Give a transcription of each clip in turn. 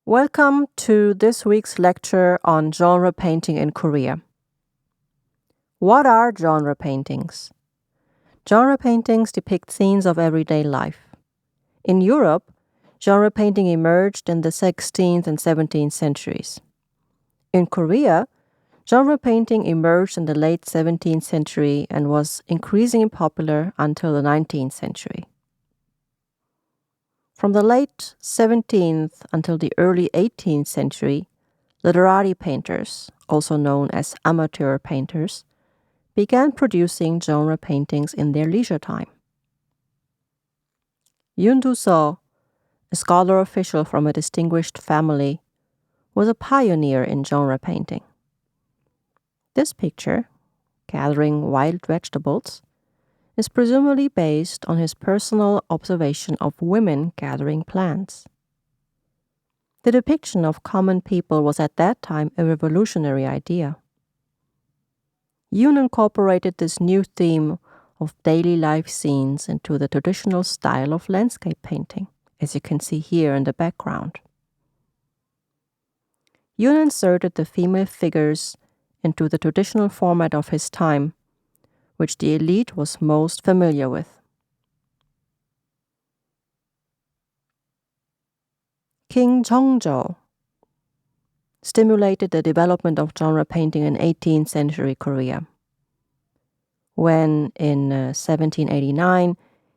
Welcome to this week's lecture on genre painting in Korea. What are genre paintings? Genre paintings depict scenes of everyday life. In Europe, genre painting emerged in the 16th and 17th centuries. In Korea, genre painting emerged in the late 17th century and was increasingly popular until the 19th century. From the late 17th until the early 18th century, literati painters, also known as amateur painters, began producing genre paintings in their leisure time. Yoon Do-seo, a scholar official from a distinguished family, was a pioneer in genre painting. This picture, gathering wild vegetables, is presumably based on his personal observation of women gathering plants. The depiction of common people was at that time a revolutionary idea. Yoon incorporated this new theme of daily life scenes into the traditional style of landscape painting, as you can see here in the background. Yoon inserted the female figures into the traditional format of his time, which the elite was most familiar with. King Zhongzhou stimulated the development of genre painting in 18th century Korea, when in 1789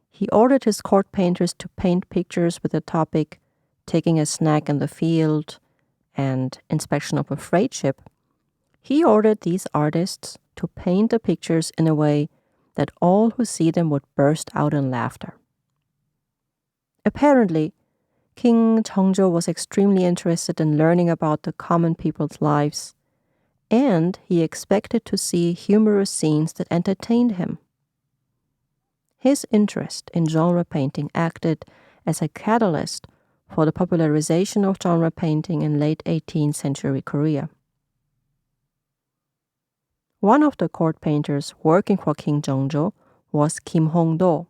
he ordered his court painters to paint pictures with the topic taking a snack in the field and inspection of a freight ship. He ordered these artists to paint the pictures in a way that all who see them would burst out in laughter. Apparently, King Hongdo was extremely interested in learning about the common people's lives, and he expected to see humorous scenes that entertained him. His interest in genre painting acted as a catalyst for the popularization of genre painting in late 18th century Korea. One of the court painters working for King Zhongzhou was Kim Hongdo,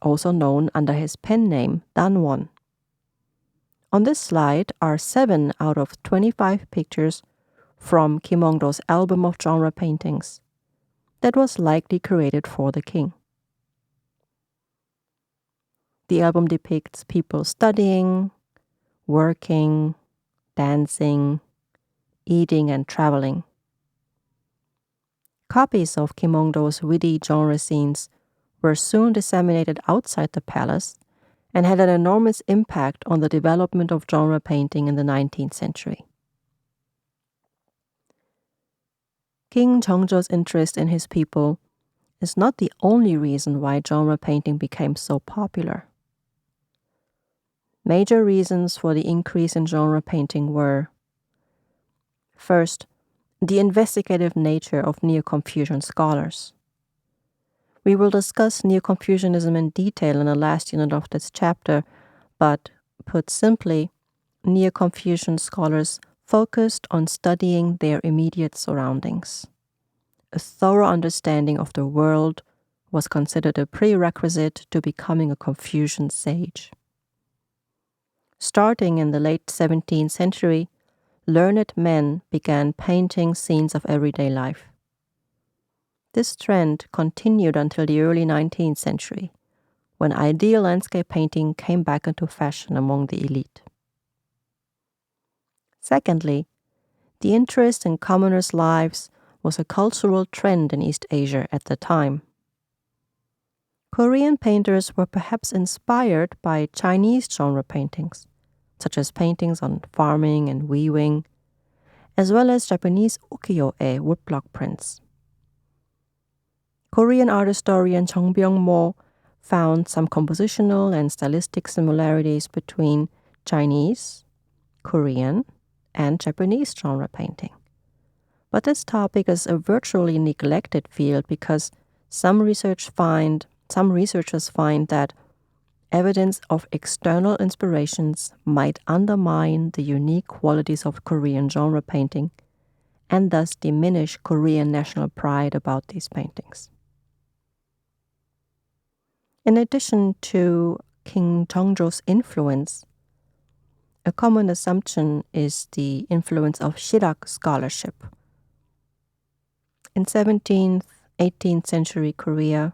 also known under his pen name Danwon. On this slide are 7 out of 25 pictures from Kim Hongdo's album of genre paintings that was likely created for the king. The album depicts people studying, working, dancing, eating, and traveling. Copies of Kim Hongdo's witty genre scenes were soon disseminated outside the palace and had an enormous impact on the development of genre painting in the 19th century. King Zhongzhou's interest in his people is not the only reason why genre painting became so popular. Major reasons for the increase in genre painting were: first, the investigative nature of Neoconfusion scholars. We will discuss Neoconfucianism in detail in the last unit of this chapter, but put simply, Neoconfucian scholars focused on studying their immediate surroundings. A thorough understanding of the world was considered a prerequisite to becoming a Confucian sage. Starting in the late 17th century, learned men began painting scenes of everyday life. This trend continued until the early 19th century, when ideal landscape painting came back into fashion among the elite. Secondly, the interest in commoners' lives was a cultural trend in East Asia at the time. Korean painters were perhaps inspired by Chinese genre paintings, such as paintings on farming and weaving, as well as Japanese ukiyo-e woodblock prints. Korean art historian Chung Byung-mo found some compositional and stylistic similarities between Chinese, Korean, and Japanese genre painting. But this topic is a virtually neglected field because some researchers find that evidence of external inspirations might undermine the unique qualities of Korean genre painting and thus diminish Korean national pride about these paintings. In addition to King Zhongzhou's influence, A common assumption is the influence of Shirak scholarship. In 17th, 18th century Korea,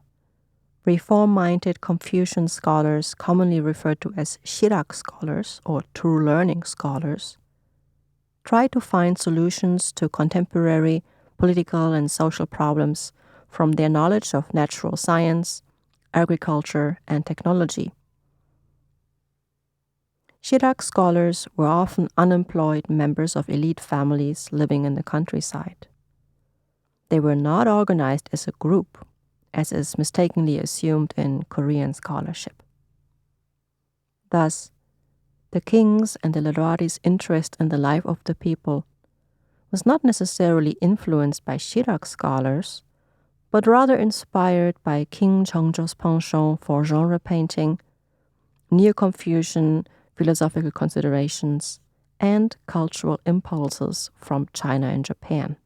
reform-minded Confucian scholars, commonly referred to as Shirak scholars or true learning scholars, try to find solutions to contemporary political and social problems from their knowledge of natural science, agriculture, and technology. Shirak scholars were often unemployed members of elite families living in the countryside. They were not organized as a group, as is mistakenly assumed in Korean scholarship. Thus, the king's and the literati's interest in the life of the people was not necessarily influenced by Shirak scholars, but rather inspired by King Chongzhou's penchant for genre painting, Neoconfusion philosophical considerations, and cultural impulses from China and Japan.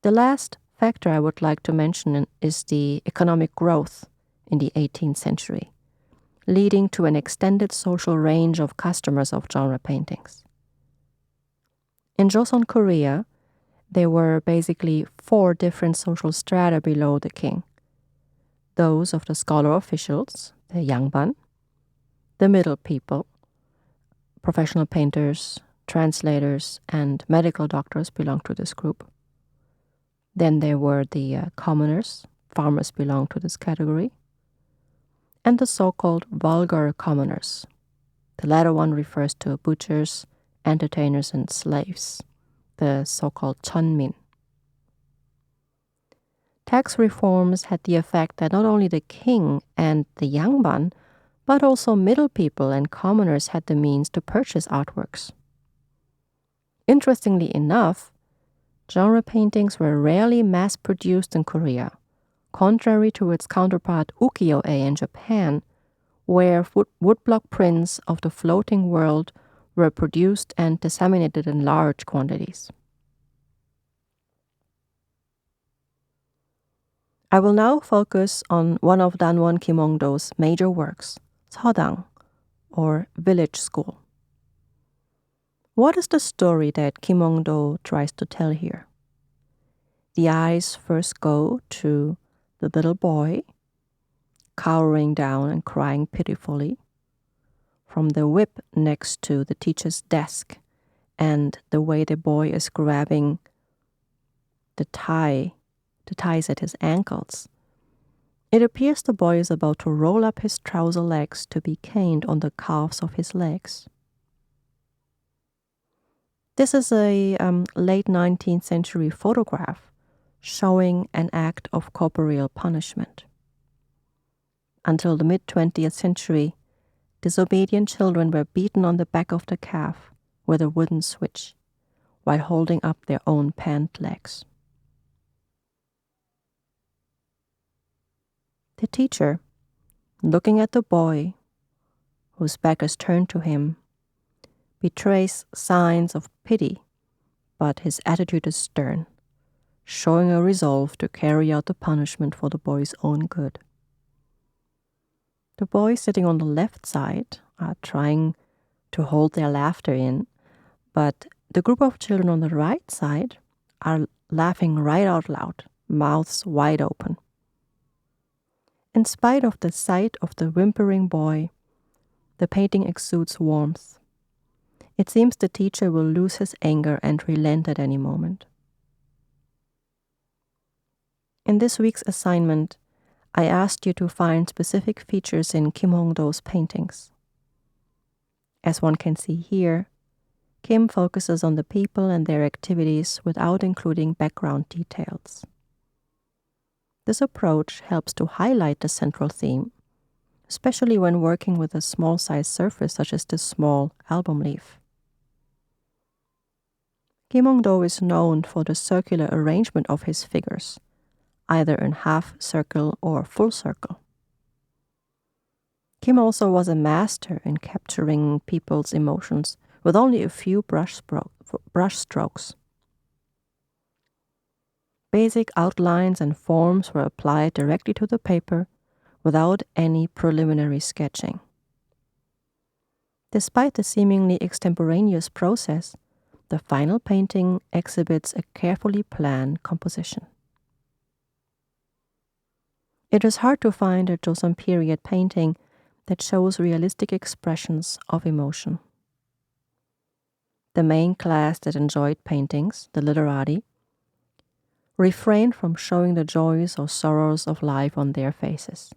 The last factor I would like to mention is the economic growth in the 18th century, leading to an extended social range of customers of genre paintings. In Chosŏn, Korea, there were basically 4 different social strata below the king. Those of the scholar officials, the yangban, the middle people, professional painters, translators, and medical doctors belonged to this group. Then there were the commoners, farmers belonged to this category, and the so-called vulgar commoners. The latter one refers to butchers, entertainers, and slaves, the so-called chonmin. Tax reforms had the effect that not only the king and the yangban, but also middle people and commoners had the means to purchase artworks. Interestingly enough, genre paintings were rarely mass-produced in Korea, contrary to its counterpart ukiyo-e in Japan, where woodblock prints of the floating world were produced and disseminated in large quantities. I will now focus on one of Danwon Kim Hongdo's major works, Sodang, or Village School. What is the story that Kim Hongdo tries to tell here? The eyes first go to the little boy, cowering down and crying pitifully, from the whip next to the teacher's desk, and the way the boy is grabbing the ties at his ankles. It appears the boy is about to roll up his trouser legs to be caned on the calves of his legs. This is a late 19th century photograph showing an act of corporeal punishment. Until the mid-20th century, disobedient children were beaten on the back of the calf with a wooden switch while holding up their own pant legs. The teacher, looking at the boy, whose back is turned to him, betrays signs of pity, but his attitude is stern, showing a resolve to carry out the punishment for the boy's own good. The boys sitting on the left side are trying to hold their laughter in, but the group of children on the right side are laughing right out loud, mouths wide open. In spite of the sight of the whimpering boy, the painting exudes warmth. It seems the teacher will lose his anger and relent at any moment. In this week's assignment, I asked you to find specific features in Kim Hongdo's paintings. As one can see here, Kim focuses on the people and their activities without including background details. This approach helps to highlight the central theme, especially when working with a small-sized surface such as this small album leaf. Kim Hongdo is known for the circular arrangement of his figures, either in half circle or full circle. Kim also was a master in capturing people's emotions with only a few brush strokes. Basic outlines and forms were applied directly to the paper without any preliminary sketching. Despite the seemingly extemporaneous process, the final painting exhibits a carefully planned composition. It is hard to find a Joseon period painting that shows realistic expressions of emotion. The main class that enjoyed paintings, the literati, refrained from showing the joys or sorrows of life on their faces.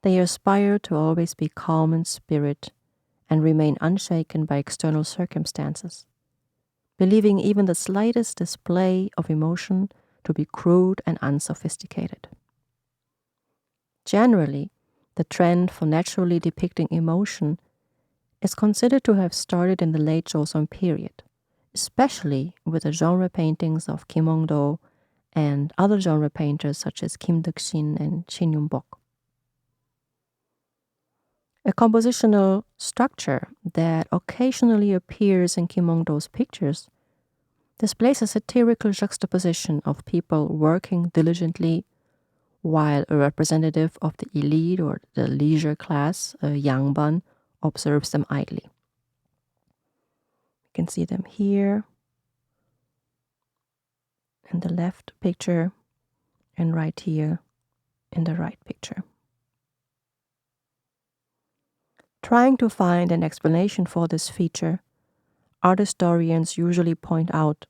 They aspired to always be calm in spirit and remain unshaken by external circumstances, believing even the slightest display of emotion to be crude and unsophisticated. Generally, the trend for naturally depicting emotion is considered to have started in the late Joseon period, especially with the genre paintings of Kim Hongdo and other genre painters such as Kim Deok-shin and Shin Yun-bok. A compositional structure that occasionally appears in Kim Hongdo's pictures displays a satirical juxtaposition of people working diligently while a representative of the elite or the leisure class, a yangban, observes them idly. You can see them here in the left picture and right here in the right picture. Trying to find an explanation for this feature, art historians usually point out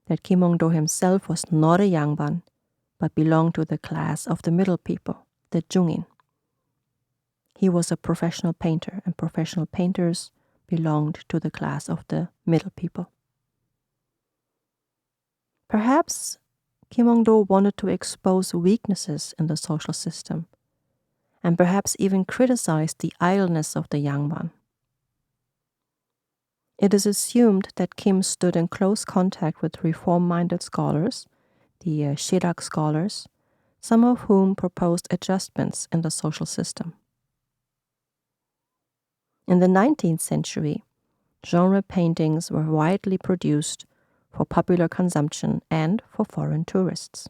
that Kim Hongdo himself was not a yangban, but belonged to the class of the middle people, the Jungin. He was a professional painter, and professional painters belonged to the class of the middle people. Perhaps Kim Hongdo wanted to expose weaknesses in the social system, and perhaps even criticize the idleness of the yangban. It is assumed that Kim stood in close contact with reform-minded scholars, the Shirak scholars, some of whom proposed adjustments in the social system. In the 19th century, genre paintings were widely produced for popular consumption and for foreign tourists.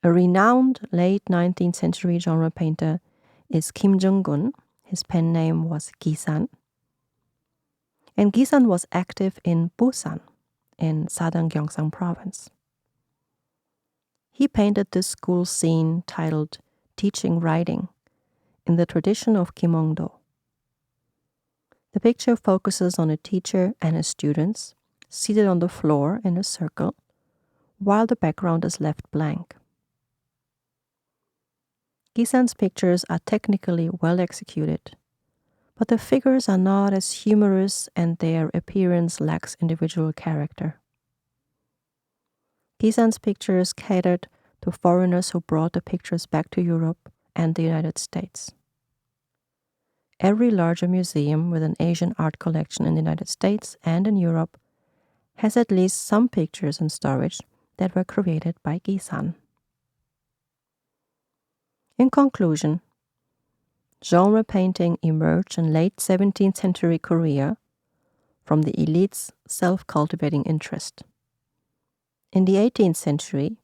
A renowned late 19th century genre painter is Kim Jongun. His pen name was Gisan. And Gisan was active in Busan, in southern Gyeongsang province. He painted this school scene titled Teaching Writing in the tradition of Kim Hongdo. The picture focuses on a teacher and his students seated on the floor in a circle, while the background is left blank. Gisan's pictures are technically well executed, but the figures are not as humorous and their appearance lacks individual character. Gisan's pictures catered to foreigners who brought the pictures back to Europe and the United States. Every larger museum with an Asian art collection in the United States and in Europe has at least some pictures in storage that were created by Gisan. In conclusion, genre painting emerged in late 17th century Korea from the elite's self-cultivating interest. In the 18th century,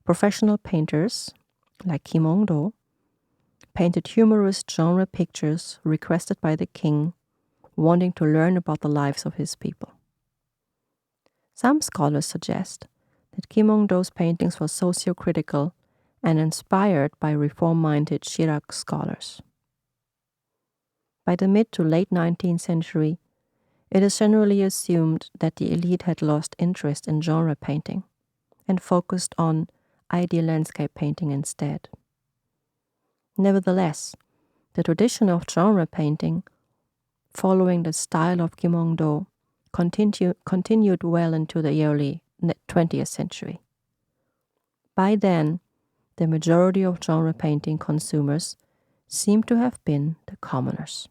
professional painters like Kim Hongdo painted humorous genre pictures requested by the king, wanting to learn about the lives of his people. Some scholars suggest that Kim Hongdo's paintings were socio-critical and inspired by reform-minded Shirak scholars. By the mid to late 19th century, it is generally assumed that the elite had lost interest in genre painting and focused on ideal landscape painting instead. Nevertheless, the tradition of genre painting, following the style of Kim Hongdo, continued well into the early 20th century. By then, the majority of genre painting consumers seem to have been the commoners.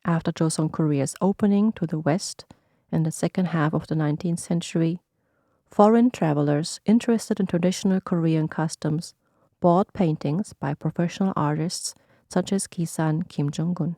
After Joseon Korea's opening to the West in the second half of the 19th century, foreign travelers interested in traditional Korean customs bought paintings by professional artists such as Gisan Kim Jongun.